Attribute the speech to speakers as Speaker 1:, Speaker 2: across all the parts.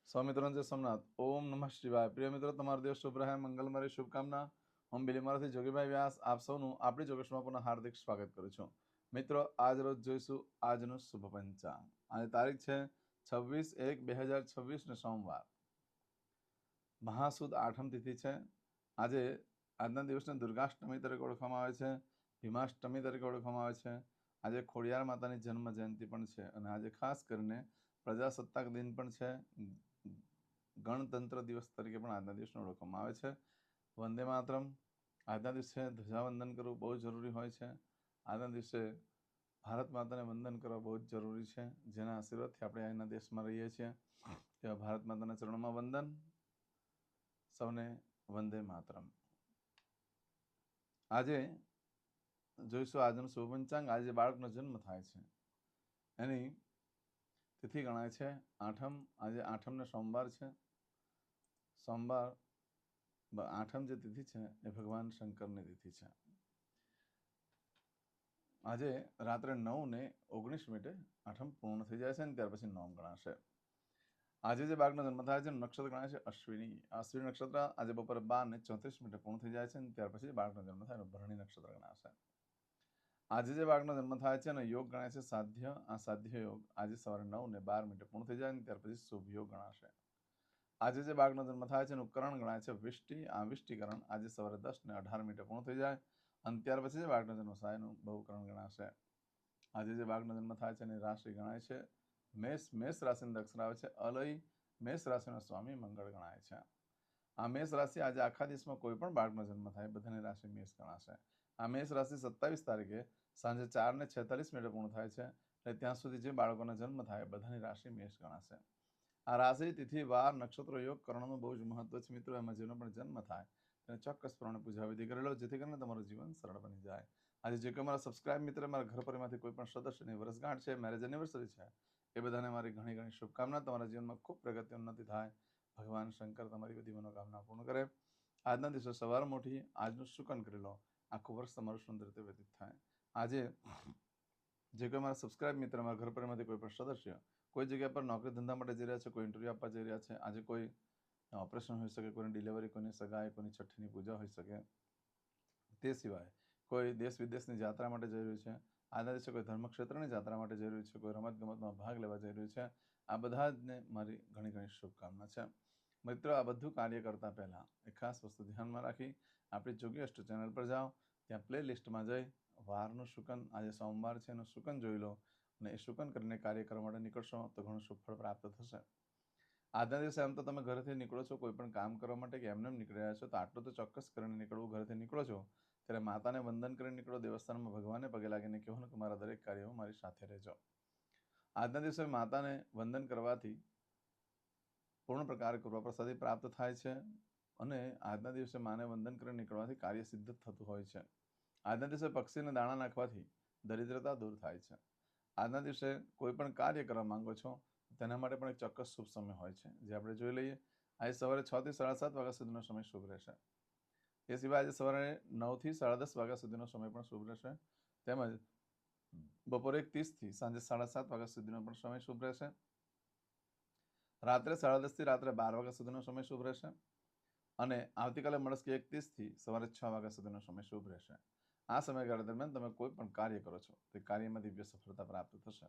Speaker 1: સ્વામિત્રંજય સોમનાથ ઓમ નમઃ શિવાય। પ્રિય મિત્રો, તમારો દિવસ શુભ રહે, મંગલમય શુભકામના। હું બિલીમારાથી જોગીભાઈ વ્યાસ આપ સૌનું આપણી જોગેશમાં પુનઃ હાર્દિક સ્વાગત કરું છું। મિત્રો, આજ રોજ જોઈશું આજનું શુભ પંચાંગ। આજે તારીખ છે 26/1/2026 ને સોમવાર, મહાસુદ આઠમ તિથિ છે। આજના દિવસને દુર્ગાષ્ટમી તરીકે ઓળખવામાં આવે છે, ભીમાષ્ટમી તરીકે ઓળખવામાં આવે છે। આજે ખોડિયાર માતાની જન્મ જયંતિ પણ છે અને આજે ખાસ કરીને પ્રજાસત્તાક દિન પણ છે। ગણતંત્ર દિવસ તરીકે પણ આજના દિવસને ઓળખવામાં આવે છે। વંદે માતરમ। આજના દિવસે ધ્વજાવંદન કરવું બહુ જરૂરી હોય છે। આજના દિવસે ભારત માતાને વંદન કરવા બહુ જ જરૂરી છે, જેના આશીર્વાદથી આપણે અહીંના દેશમાં રહીએ છીએ। તેવા ભારત માતાના ચરણોમાં વંદન। સૌને વંદે માતરમ। આજે જોઈશું આજનું શુભ પંચાંગ। આજે બાળકનો જન્મ થાય છે એની તિથિ ગણાય છે આઠમ। આજે આઠમને સોમવાર છે। સોમવાર આઠમ જે તિથિ છે એ ભગવાન શંકરની તિથિ છે। આજે રાત્રે 9:19 આઠમ પૂર્ણ થઈ જાય છે અને ત્યાર પછી નોમ ગણાશે। આજે જે બાળકનો જન્મ થાય છે નક્ષત્ર ગણાય છે અશ્વિની। અશ્વિની નક્ષત્ર આજે બપોરે 12:34 પૂર્ણ થઈ જાય છે અને ત્યાર પછી બાળકનો જન્મ થાય ભરણી નક્ષત્ર ગણાશે। આજે જે બાળકનો જન્મ થાય છે અને યોગ ગણાય છે સાધ્ય। આ સાધ્ય યોગ આજે સવારે 9:12 પૂર્ણ થઈ જાય અને ત્યાર પછી શુભ યોગ ગણાશે। આજે જે બાળકનો જન્મ થાય છે એનું કરણ ગણાય છે વિષ્ટિ। આ વિષ્ટિકરણ આજે સવારે 10:18 પૂર્ણ થઈ જાય અને ત્યાર પછી જે બાળકનો જન્મ થાય એનું બહુકરણ ગણાશે। આજે જે બાળકનો જન્મ થાય છે એની રાશિ ગણાય છે મેષ। મેષ રાશિની અક્ષર આવે છે અલય। મેષ રાશિનો સ્વામી મંગળ ગણાય છે। આ મેષ રાશિ આજે આખા દેશમાં કોઈ પણ બાળકનો જન્મ થાય બધાની રાશિ મેષ ગણાશે। આ મેષ રાશિ 27 તારીખે સાંજે 4:46 પૂર્ણ થાય છે એટલે ત્યાં સુધી જે બાળકોનો જન્મ થાય બધાની રાશિ મેષ ગણાશે। આ રાશિ તિથિ વાર નક્ષત્ર યોગ કરણનું બહુ જ મહત્વ છે મિત્રો। એમાં જેનો પણ જન્મ થાય તેને ચોક્કસ પ્રમાણે પૂજા વિધિ કરેલો, જેથી કરીને તમારું જીવન સરળ બની જાય। આજે જે કોઈ મારા સબસ્ક્રાઇબ મિત્ર મારા ઘર પરિવારમાંથી કોઈ પણ સદસ્યની વર્ષગાંઠ છે, મેરેજ એનિવર્સરી છે, એ બધાને મારી ઘણી ઘણી શુભકામના। તમારા જીવનમાં ખૂબ પ્રગતિ ઉન્નતિ થાય, ભગવાન શંકર તમારી બધી મનોકામના પૂર્ણ કરે। આજના દિવસે સવારમાં ઉઠી આજનું શુકન કરી લો, આખું વર્ષ તમારું સુંદર રીતે વ્યતીત થાય। આજે જે કોઈ મારા સબસ્ક્રાઇબ મિત્ર મારા ઘર પરિવારમાંથી કોઈ પણ સદસ્ય કોઈ જગ્યા પર નોકરી ધંધા માટે જઈ રહ્યા છે, કોઈ ઇન્ટરવ્યૂ આપવા જઈ રહ્યા છે, આજે કોઈ ઓપરેશન હોઈ શકે, કોઈની ડિલિવરી, કોઈની સગાઈ, કોઈની છઠ્ઠીની પૂજા હોઈ શકે, તે સિવાય કોઈ દેશ વિદેશની યાત્રા માટે જઈ રહ્યું છે, આજના દિવસે કોઈ ધર્મક્ષેત્રની યાત્રા માટે જઈ રહ્યું છે, કોઈ રમતગમતમાં ભાગ લેવા જઈ રહ્યું છે, આ બધા જને મારી ઘણી ઘણી શુભકામના છે। મિત્રો, આ બધું કાર્ય કરતાં પહેલાં એક ખાસ વસ્તુ ધ્યાનમાં રાખી આપણી જોગી અષ્ટ ચેનલ પર જાઓ, ત્યાં પ્લે લિસ્ટમાં જઈ વારનું શુકન, આજે સોમવાર છે એનું શુકન જોઈ લો અને એ શુકન કરીને કાર્ય કરવા માટે નીકળશો તો ઘણું શુભ ફળ પ્રાપ્ત થશે। આજના દિવસે એમ તો તમે ઘરેથી નીકળો છો કોઈ પણ કામ કરવા માટે કે એમને નીકળી રહ્યા છો તો આટલું તો ચોક્કસ કરીને નીકળવું। ઘરેથી નીકળો છો ત્યારે માતાને વંદન કરીને નીકળો, દેવસ્થાનમાં ભગવાનને પગે લાગીને કહેવાનું કે મારા દરેક કાર્યમાં મારી સાથે રહેજો। આજના દિવસે માતાને વંદન કરવાથી પૂર્ણ પ્રકાર કૃપા પ્રસાદી પ્રાપ્ત થાય છે અને આજના દિવસે માને વંદન કરીને નીકળવાથી કાર્ય સિદ્ધ થતું હોય છે। આજના દિવસે પક્ષીને દાણા નાખવાથી દરિદ્રતા દૂર થાય છે। આજના દિવસે કોઈ પણ કાર્ય કરવા માંગો છો તેના માટે પણ એક ચોક્કસ શુભ સમય હોય છે, જે આપણે જોઈ લઈએ। આજે સવારે 6 થી 7:30 વાગ્યા સુધીનો સમય શુભ રહેશે। એ સિવાય આજે સવારે 9 થી 10:30 વાગ્યા સુધીનો સમય પણ શુભ રહેશે, તેમજ બપોરે 1:30 થી સાંજે 7:30 વાગ્યા સુધીનો પણ સમય શુભ રહેશે। રાત્રે 10:30 થી રાત્રે 12 વાગ્યા સુધીનો સમય શુભ રહેશે અને આવતીકાલે મળસ્કે 1:30 થી સવારે 6 વાગ્યા સુધીનો સમય શુભ રહેશે। આ સમયગાળા દરમિયાન તમે કોઈ પણ કાર્ય કરો છો તે કાર્યમાં દિવ્ય સફળતા પ્રાપ્ત થશે।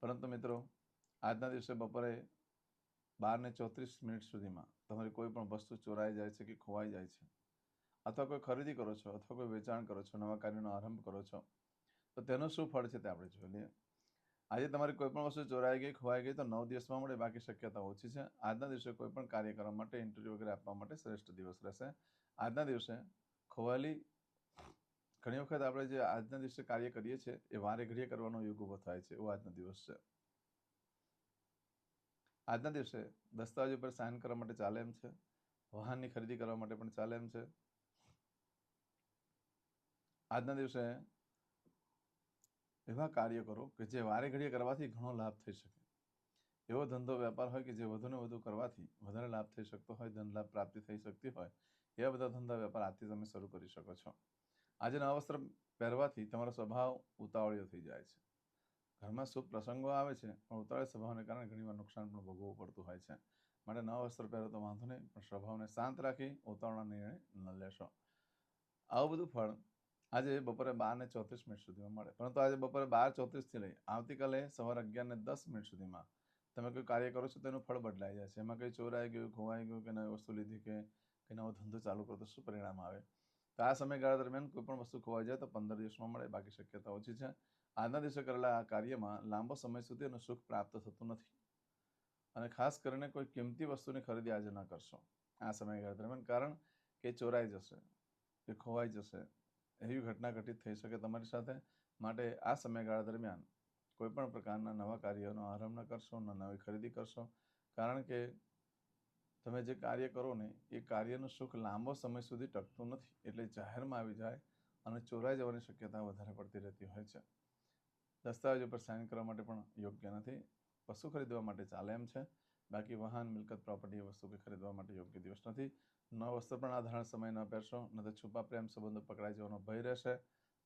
Speaker 1: પરંતુ મિત્રો, આજના દિવસે બપોરે 12:34 સુધીમાં તમારી કોઈ પણ વસ્તુ ચોરાઈ જાય છે કે ખોવાઈ જાય છે, અથવા કોઈ ખરીદી કરો છો અથવા કોઈ વેચાણ કરો છો, નવા કાર્યનો આરંભ કરો છો, તો તેનું શું ફળ છે તે આપણે જોઈ લઈએ। આજે તમારી કોઈ પણ વસ્તુ ચોરાઈ ગઈ, ખોવાઈ ગઈ તો 9 દિવસમાં મળે, બાકી શક્યતા ઓછી છે। આજના દિવસે કોઈ પણ કાર્ય કરવા માટે, ઇન્ટરવ્યૂ વગેરે આપવા માટે શ્રેષ્ઠ દિવસ રહેશે। આજના દિવસે ખોવાયેલી ઘણી વખત આપણે જે આજના દિવસે કાર્ય કરીએ છીએ એ વારે ઘડીએ કરવાનો યોગ ઊભો થાય છે, એવો આજનો દિવસ છે। આજના દિવસે દસ્તાવેજ ઉપર સાઇન કરવા માટે ચાલે એમ છે, વાહનની ખરીદી કરવા માટે પણ ચાલે એમ છે। આજના દિવસે એવા કાર્ય કરો કે જે વારે ઘડીએ કરવાથી ઘણો લાભ થઈ શકે, એવો ધંધો વેપાર હોય કે જે વધુને વધુ કરવાથી વધારે લાભ થઈ શકતો હોય, ધન લાભ પ્રાપ્તિ થઈ શકતી હોય, એવા બધા ધંધા વેપાર આજથી તમે શરૂ કરી શકો છો। આજે નવા વસ્ત્ર પહેરવાથી તમારો સ્વભાવ ઉતાવળિયો થઈ જાય છે, ઘરમાં શુભ પ્રસંગો આવે છે પણ ઉતાવળ સ્વભાવને કારણે ઘણીવાર નુકસાન પણ ભોગવવું પડતું હોય છે. માટે નવા વસ્ત્ર પહેરો તો વાંધો નહીં, પણ સ્વભાવને શાંત રાખી ઉતાવળના નિર્ણય ન લેશો. આવું બધું ફળ આજે બપોરે 12:34 સુધીમાં મળે, પરંતુ આજે બપોરે 12:34થી લઈ આવતીકાલે સવારે 11:10 સુધીમાં તમે કોઈ કાર્ય કરો છો તેનું ફળ બદલાઈ જાય છે. એમાં કંઈ ચોરાઈ ગયું, ખોવાઈ ગયું, કે નવી વસ્તુ લીધી, કે નવો ધંધો ચાલુ કરો તો શું પરિણામ આવે? તો આ સમયગાળા દરમિયાન કોઈ પણ વસ્તુ ખોવાઈ જાય તો 15 દિવસમાં મળે, બાકી શક્યતા ઓછી છે. આજના દિવસે કરેલા આ કાર્યમાં લાંબો સમય સુધી એનું સુખ પ્રાપ્ત થતું નથી. અને ખાસ કરીને કોઈ કિંમતી વસ્તુની ખરીદી આજે ન કરશો આ સમયગાળા દરમિયાન, કારણ કે ચોરાઈ જશે, કે ખોવાઈ જશે, એવી ઘટના ઘટિત થઈ શકે તમારી સાથે. માટે આ સમયગાળા દરમિયાન કોઈ પણ પ્રકારના નવા કાર્યનો આરંભ ન કરશો, ન નવી ખરીદી કરશો, કારણ કે તમે જે કાર્ય કરો ને એ કાર્યનું સુખ લાંબો સમય સુધી ટકતું નથી, એટલે જાહેરમાં આવી જાય અને ચોરાઈ જવાની શક્યતા વધારે પડતી રહેતી હોય છે. દસ્તાવેજ ઉપર સાઇન કરવા માટે પણ યોગ્ય નથી. વસ્તુ ખરીદવા માટે ચાલે એમ છે, બાકી વાહન, મિલકત, પ્રોપર્ટી વસ્તુ કે ખરીદવા માટે યોગ્ય દિવસ નથી. નવા વસ્ત્ર પણ આ ધારણ સમય ન પહેરશો, ન તો છુપા પ્રેમ સંબંધો પકડાઈ જવાનો ભય રહેશે.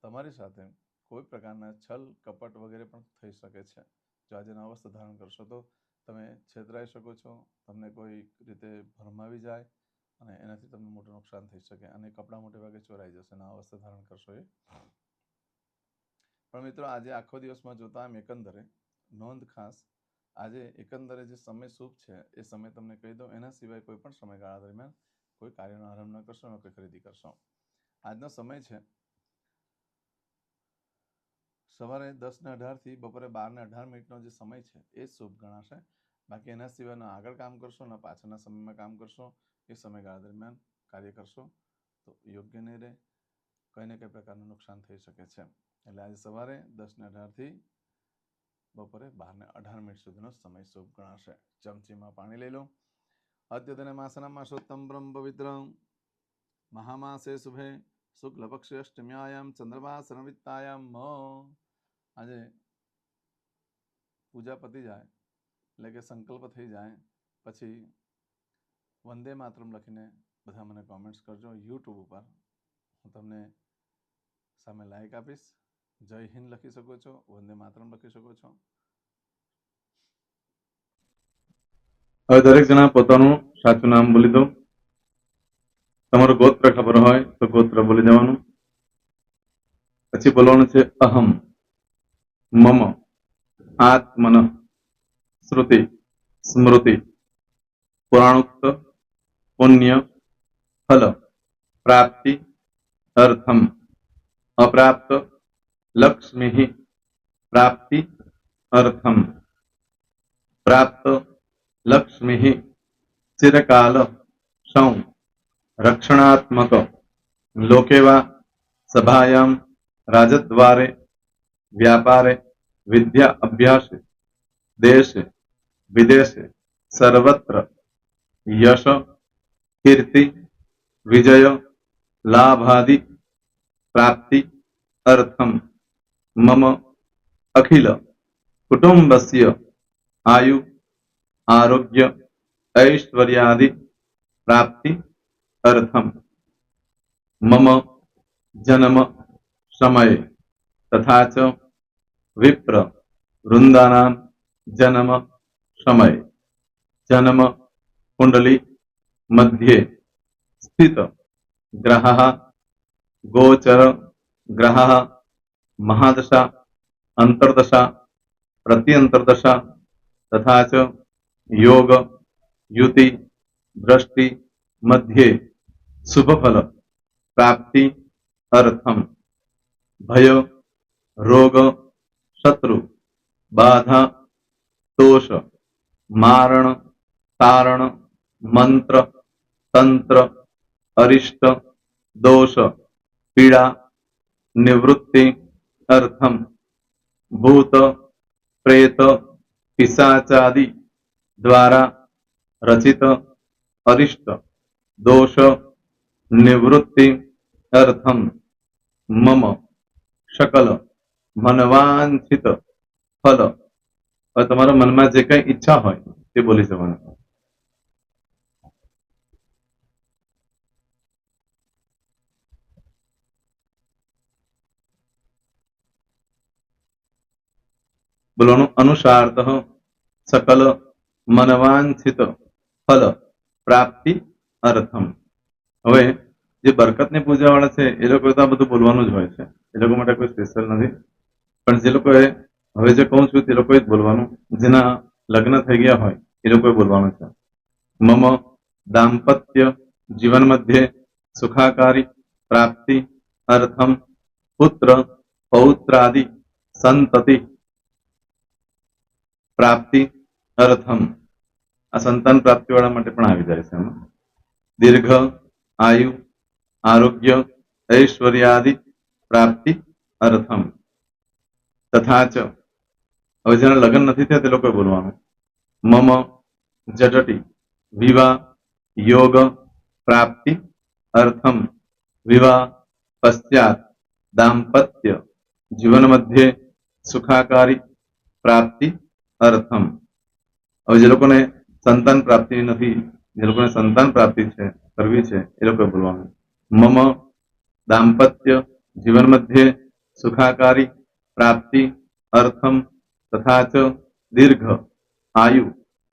Speaker 1: તમારી સાથે કોઈ પ્રકારના છલ, કપટ વગેરે પણ થઈ શકે છે. જો આજે નવા વસ્ત્ર ધારણ કરશો તો તમે છેતરાઈ શકો છો, તમને કોઈ રીતે ભરમાવી જાય અને એનાથી તમને મોટું નુકસાન થઈ શકે, અને કપડાં મોટે ભાગે ચોરાઈ જશે નવા વસ્ત્ર ધારણ કરશો એ. પણ મિત્રો આજે આખો દિવસમાં જોતા આમ એકંદરે નોંધ ખાસ, આજે એકંદરે જે સમય શુભ છે એ સમય તમને કહી દઉં. એના સિવાય કોઈ પણ સમયગાળા દરમિયાન કોઈ કાર્યનો આરંભ ન કરશો, ન કોઈ ખરીદી કરશો. આજનો સમય છે સવારે 10:18 થી બપોરે 12:18 જે સમય છે એ શુભ ગણાશે. બાકી એના સિવાયના આગળ કામ કરશો, ને પાછળના સમયમાં કામ કરશો, એ સમયગાળા દરમિયાન કાર્ય કરશો તો યોગ્ય નહીં રહે, કંઈ ને કંઈ પ્રકારનું નુકસાન થઈ શકે છે. એટલે આજે સવારે 10:18 થી બપોરે 12:18 સુધીનો સમય શુભ ગણાશે. ચમચીમાં પાણી લઈ લો. અદ્યતને માસના માસોત્તમ બ્રહ્મ પવિત્ર મહામાસે શુભે શુક્લ પક્ષે અષ્ટમ્યાયામ ચંદ્રમાસ રવિત્તાયામ આજે પૂજા પતી જાય એટલે કે સંકલ્પ થઈ જાય પછી વંદે માતરમ લખીને બધા મને કોમેન્ટ્સ કરજો. યુટ્યુબ ઉપર હું તમને સામે લાઈક આપીશ. જય હિન્દ લખી શકો છો, વંદે માતરમ લખી શકો છો. હવે દરેક જણા પોતાનું સાચું નામ બોલી દો. તમારું ગોત્ર ખબર હોય તો ગોત્ર બોલી દેવાનું. પછી બોલવાનું છે અહમ, મમ, આત્મન, શ્રુતિ, સ્મૃતિ, પુરાણોક્ત, પુણ્ય, ફલ, પ્રાપ્તિ, અર્થમ, અપ્રાપ્ત, લક્ષ્મી, પ્રાપ્તિ, અર્થમ, પ્રાપ્ત, લક્ષ્મી, ચિરકાલ, સૌ, રક્ષણાત્મક, લોકેવા, સભાયામ, રાજદ્વારે, વ્યાપારે, વિદ્યા અભ્યાસે, દેશે, વિદેશે, સર્વત્ર, યશ, કીર્તિ, વિજય, લાભાદि, પ્રાપ્તિ, અર્થમ, મમ, અખિલ, કુટુંબસ્ય, આયુ, આરોગ્ય, ऐश्वर्यादि, प्राप्ति, अर्थम, मम, जन्म, समय, तथा च विप्र, वृंदानां, जन्म, समय, जन्म, कुंडली, मध्ये, स्थित, ग्रहः, गोचर, ग्रहः, महादशा, अंतर्दशा, प्रत्यंतर्दशा, तथा च योग, युति, दृष्टि, मध्ये, शुभ फल, प्राप्ति, अर्थम, भय, रोग, शत्रु, बाधा, दोष, मारण, तारण, मंत्र, तंत्र, अरिष्ट, दोष, पीड़ा, निवृत्ति, अर्थम, भूत, प्रेत, पिशाचादि द्वारा रचित अरिष्ट, दोष, निवृत्ति, अर्थम, मम, सकल, मनवांछित फल. હવે તમારા મનમાં જે કઈ ઈચ્છા હોય તે બોલી જવાનું.
Speaker 2: બોલવાનું અનુસારતઃ સકલ મનવાંછિત ફલ પ્રાપ્તિ અર્થમ. હવે જે બરકતની પૂજા વાળા છે એ લોકો તો આ બધું બોલવાનું જ હોય છે, એ લોકો માટે કોઈ સ્પેશિયલ નથી. પણ જે લોકોએ હવે જે કહું છું તે લોકોએ જ બોલવાનું, જેના લગ્ન થઈ ગયા હોય એ લોકોએ બોલવાનું છે. મમ દાંપત્ય જીવન મધ્યે સુખાકારી પ્રાપ્તિ અર્થમ પુત્ર પૌત્રાદિ સંતતિ પ્રાપ્તિ અર્થમ. આ સંતાન પ્રાપ્તિ વાળા માટે પણ આવી જાય છે એમાં. દીર્ઘ આયુ આરોગ્ય ઐશ્વર્યાદિ પ્રાપ્તિ અર્થમ. તથા ચ, હવે જેના લગ્ન નથી થયા તે લોકોએ બોલવાનું. મમ જટટી વિવાહ યોગ પ્રાપ્તિ અર્થમ વિવાહ પશ્ચાત દાંપત્ય જીવન મધ્યે સુખાકારી પ્રાપ્તિ અર્થમ. હવે જે લોકોને સંતાન પ્રાપ્તિ નથી, જે લોકોને સંતાન પ્રાપ્તિ છે કરવી છે એ લોકોએ બોલવાનું. મમ દાંપત્ય જીવન મધ્યે સુખાકારી પ્રાપ્તિ અર્થમ તથા ચ દીર્ઘ આયુ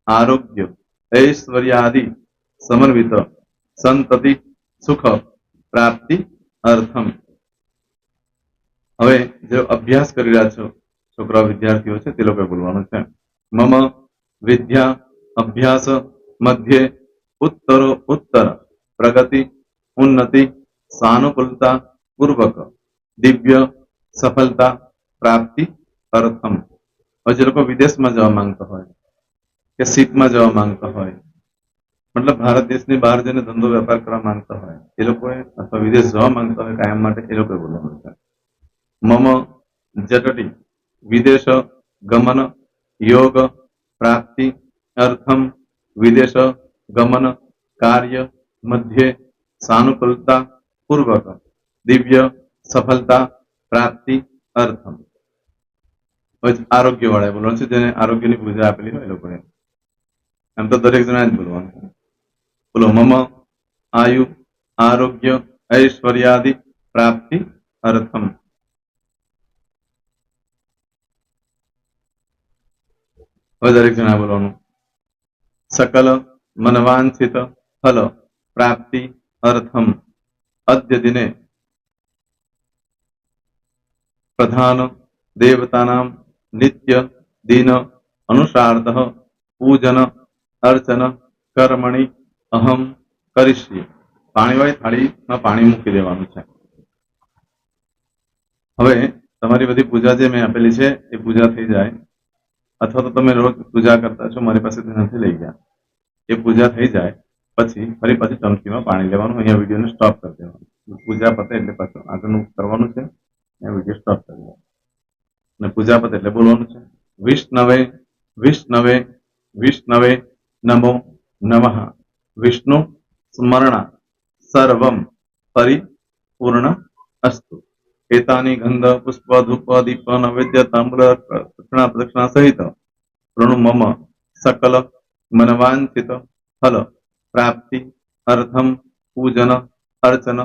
Speaker 2: આરોગ્ય ઐશ્વર્યાદિ સમન્વિત સંતતિ સુખ પ્રાપ્તિ અર્થમ. હવે જે અભ્યાસ કરી રહ્યા છો છોકરા વિદ્યાર્થીઓ છે તે લોકોએ બોલવાનું છે. મમ વિદ્યા અભ્યાસ મધ્યે ઉત્તરો ઉત્તર પ્રગતિ ઉન્નતિ સાનુકૂલતા પૂર્વક દિવ્ય સફળતા પ્રાપ્તિ અર્થમ. હવે જે લોકો વિદેશમાં જવા માંગતા હોય કે સીટમાં જવા માંગતા હોય, મતલબ ભારત દેશની બહાર જઈને ધંધો વેપાર કરવા માંગતા હોય એ લોકોએ, અથવા વિદેશ જવા માંગતા હોય કાયમ માટે, એ લોકોએ બોલવાનું છે. મમ જટટી વિદેશ ગમન યોગ પ્રાપ્તિ અર્થમ વિદેશ ગમન કાર્ય મધ્યે સાનુકૂલતા પૂર્વક દિવ્ય સફળતા પ્રાપ્તિ અર્થમ. આરોગ્ય વાળા બોલવાનું છે, જેને આરોગ્યની પૂજા આપેલી હોય એ લોકોએ. એમ તો દરેક જણા જ બોલવાનું. બોલો મમ આયુ આરોગ્ય ઐશ્વર્યાદિ પ્રાપ્તિ અર્થમ. હવે દરેક જણા બોલવાનું. સકલ મનવાંછિત ફલ પ્રાપ્તિ અર્થમ અદ્ય દિને પ્રધાન દેવતાનામ નિત્ય દિન અનુસારતઃ પૂજન અર્ચન કર્મણિ અહમ કરીશ્યે. પાણીવાળી થાળીમાં પાણી મૂકી દેવાનું છે. હવે તમારી બધી પૂજા જે મેં આપેલી છે એ પૂજા થઈ જાય, અથવા તો તમે રોજ પૂજા કરતા છો, મારી પાસેથી નથી લઈ ગયા, એ પૂજા થઈ જાય પછી ફરી પાછી ચમચીમાં પાણી લેવાનું. અહીંયા વિડીયોને સ્ટોપ કરી દેવાનું. પૂજા પતે એટલે પાછું આગળનું કરવાનું છે. અહીંયા વિડીયો સ્ટોપ કરી દેવાનું અને પૂજા પતે એટલે બોલવાનું છે. વિષ્ણવે વિષ્ણવે વિષ્ણવે નમો નમઃ વિષ્ણુ સ્મરણા સર્વમ પરિપૂર્ણ અસ્તુ. એતાની ગંધ પુષ્પ ધૂપ દીપ નૈવેદ્ય તાંબૂલ પ્રદક્ષિણા સહિત પ્રણુ મમ સકલ મનવાંછિત ફલ પ્રાપ્તિ અર્થમ પૂજન અર્ચન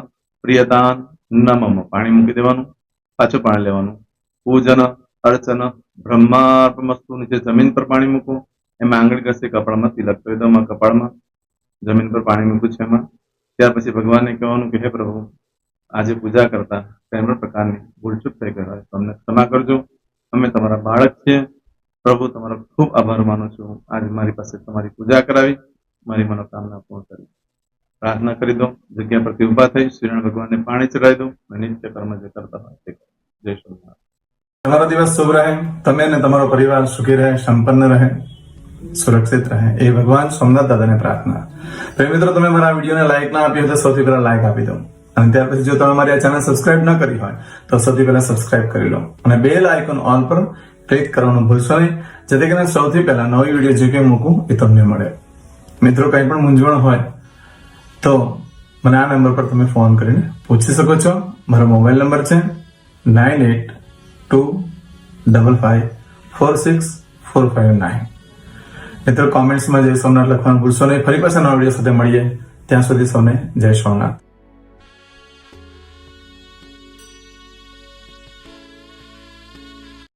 Speaker 2: પ્રિયતાન નમમ. પાણી મૂકી દેવાનું, પાછું પાણી લેવાનું. પૂજન અર્ચન બ્રહ્માર્પણમસ્તુ. નીચે જમીન પર પાણી મૂકો, એમાં આંગળી ઘસી કપાળમાં તિલક કરી દો. કપાળમાં જમીન પર પાણી મૂક્યું છે એમાં. ત્યાર પછી ભગવાનને કહેવાનું કે હે પ્રભુ, આજે પૂજા કરતા કઈ પણ પ્રકારની ભૂલચૂક થઈ ગઈ હોય તો અમને ક્ષમા કરજો. અમે તમારા બાળક છીએ પ્રભુ, તમારો ખૂબ આભાર માનું છું. આજે મારી પાસે તમારી પૂજા કરાવી, મારી મનોકામના પૂર્ણ કરી. પ્રાર્થના કરી દો. જગ્યા પરથી ઉભા થઈ શ્રીનારાયણ ભગવાનને પાણી ચડાવી દો અને નિત્ય કર્મ જે કરતા હોય તે. જય સ્વામિનારાયણ.
Speaker 1: તમારો દિવસ શુભ રહે. તમે અને તમારો પરિવાર સુખી રહે, સંપન્ન રહે, સુરક્ષિત રહે, એ ભગવાન સોમનાથ દાદાને પ્રાર્થના. તો મિત્રો, તમે મારા વિડીયોને લાઈક ના આપી હોય તો સૌથી પહેલા લાઈક આપી દો. અને ત્યાર પછી જો તમે મારી આ ચેનલ સબસ્ક્રાઇબ ન કરી હોય તો સૌથી પહેલા સબસ્ક્રાઇબ કરી લો અને બેલ આઇકોન ઓલ પર ક્લિક કરવાનું ભૂલશો નહીં, જેથી કરીને સૌથી પહેલા નવી વિડીયો જે કંઈ મૂકું એ તમને મળે. મિત્રો, કંઈ પણ મૂંઝવણ હોય તો મને આ નંબર પર તમે ફોન કરીને પૂછી શકો છો. મારો મોબાઈલ નંબર છે 9825546459. મિત્રો, કોમેન્ટ્સમાં જય સોમનાથ લખવાનું ભૂલશો નહીં. ફરી પાછા નવા વિડીયો સાથે મળીએ. ત્યાં સુધી સૌને જય સોમનાથ.